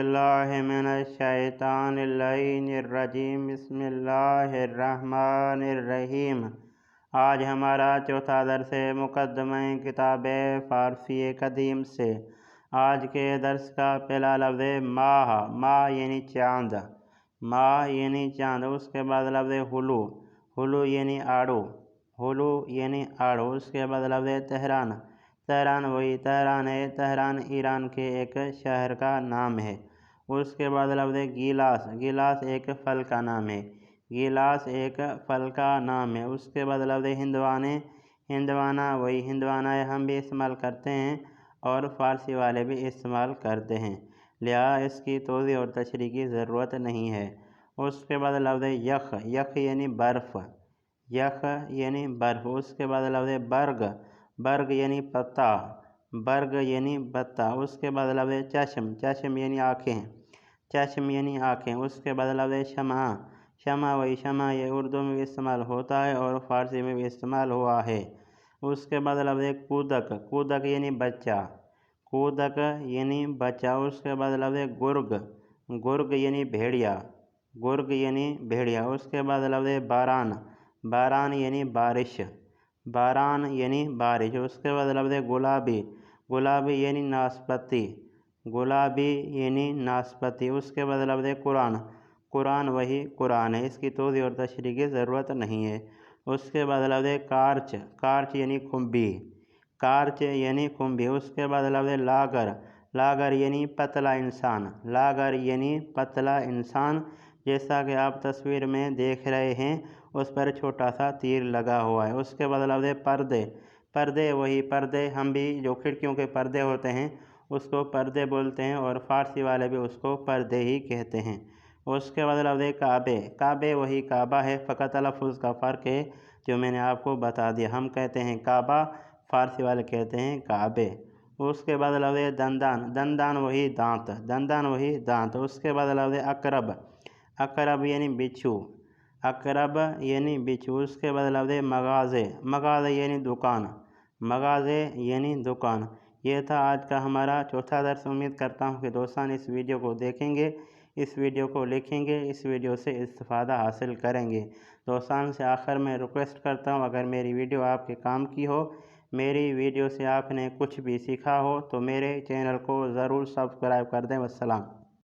बिस्मिल्लाहिर्रहमानिर्रहीम बिस्मिल्लाहिर्रहमानिर्रहीम। आज हमारा चौथा दर्स है मुक़द्दमा किताब फ़ारसी कदीम से। आज के दर्स का पहला लफ्ज़ है माह। माह यानी चाँद, माह यानी चाँद। उसके बाद लफ्ज़ हुलू, हुलू यानी आड़ू, हुलू यानी आड़ू। उसके बाद लफ्ज़ है तेहरान। तेहरान वही तेहरान है, तेहरान ईरान के एक शहर का नाम है। उसके बाद लफ्ज़ है गिलास। गिलास एक फल का नाम है, गिलास एक फल का नाम है। उसके बाद लफ्ज़ है हिंदवाने। हिंदवाना वही हिंदवाना है, हम भी इस्तेमाल करते हैं और फ़ारसी वाले भी इस्तेमाल करते हैं, लिहाजा इसकी तोज़ी और तशरीह की ज़रूरत नहीं है। उसके बाद लफ्ज़ है यख। यख यानी बर्फ़, यख यानी बर्फ़। उसके बाद लफ्ज़ है बर्ग। बर्ग यानी पत्ता, बर्ग यानी पत्ता। उसके बाद लफ्ज़ है चश्म। चश्म यानी आँखें, चश्म यानी आँखें। उसके बाद लफ्ज़ है शमा। शमा वही शमा, ये उर्दू में भी इस्तेमाल होता है और फ़ारसी में भी इस्तेमाल हुआ है। उसके बाद लफ्ज़ है कूदक। कूदक यानी बच्चा, कूदक यानी बच्चा। उसके बाद लफ्ज़ है गुर्ग। गुर्ग यानी भेड़िया, गुर्ग यानी भेड़िया। उसके बाद लफ्ज़ है बारान। बारान यानी बारिश, बारान यानी बारिश। उसके बाद लफ्ज़ है गुलाबी। गुलाबी यानी नाशपाती, गुलाबी यानी नाशपाती। उसके बाद लफ्ज़ है कुरान। कुरान वही कुरान है, इसकी तोज़ी और तशरीह की ज़रूरत नहीं है। उसके बाद लफ्ज़ है कार्च। कार्च यानी खुम्बी, कार्च यानी खुम्बी। उसके बाद लफ्ज़ है लागर। लागर यानी पतला इंसान, लागर यानी पतला इंसान। जैसा कि आप तस्वीर में देख रहे हैं, उस पर छोटा सा तीर लगा हुआ है। उसके बाद लफ्ज़ है पर्दे। पर्दे वही पर्दे, हम भी जो खिड़कियों के पर्दे होते हैं उसको पर्दे बोलते हैं और फ़ारसी वाले भी उसको पर्दे ही कहते हैं। उसके बाद लफ्ज़ है काबे। काबे वही काबा है, फ़कत तलफ़्फ़ुज़ का फ़र्क है जो मैंने आपको बता दिया। हम कहते हैं काबा, फ़ारसी वाले कहते हैं काबे। उसके बाद लफ्ज़ है दंदान। दंदान वही दांत, दंदान वही दांत। उसके बाद लफ्ज़ है अकरब। अकरब यानी बिच्छू, अकरब यानी बिच्छू। उसके बाद लफ्ज़ है मगाज़े। मगाज़े यानी दुकान, मगाज़े यानी दुकान। ये था आज का हमारा चौथा दर्स। उम्मीद करता हूँ कि दोस्तान इस वीडियो को देखेंगे, इस वीडियो को लिखेंगे, इस वीडियो से इस्तिफ़ादा हासिल करेंगे। दोस्तान से आखिर में रिक्वेस्ट करता हूँ, अगर मेरी वीडियो आपके काम की हो, मेरी वीडियो से आपने कुछ भी सीखा हो तो मेरे चैनल को ज़रूर सब्सक्राइब कर दें। वस्सलाम।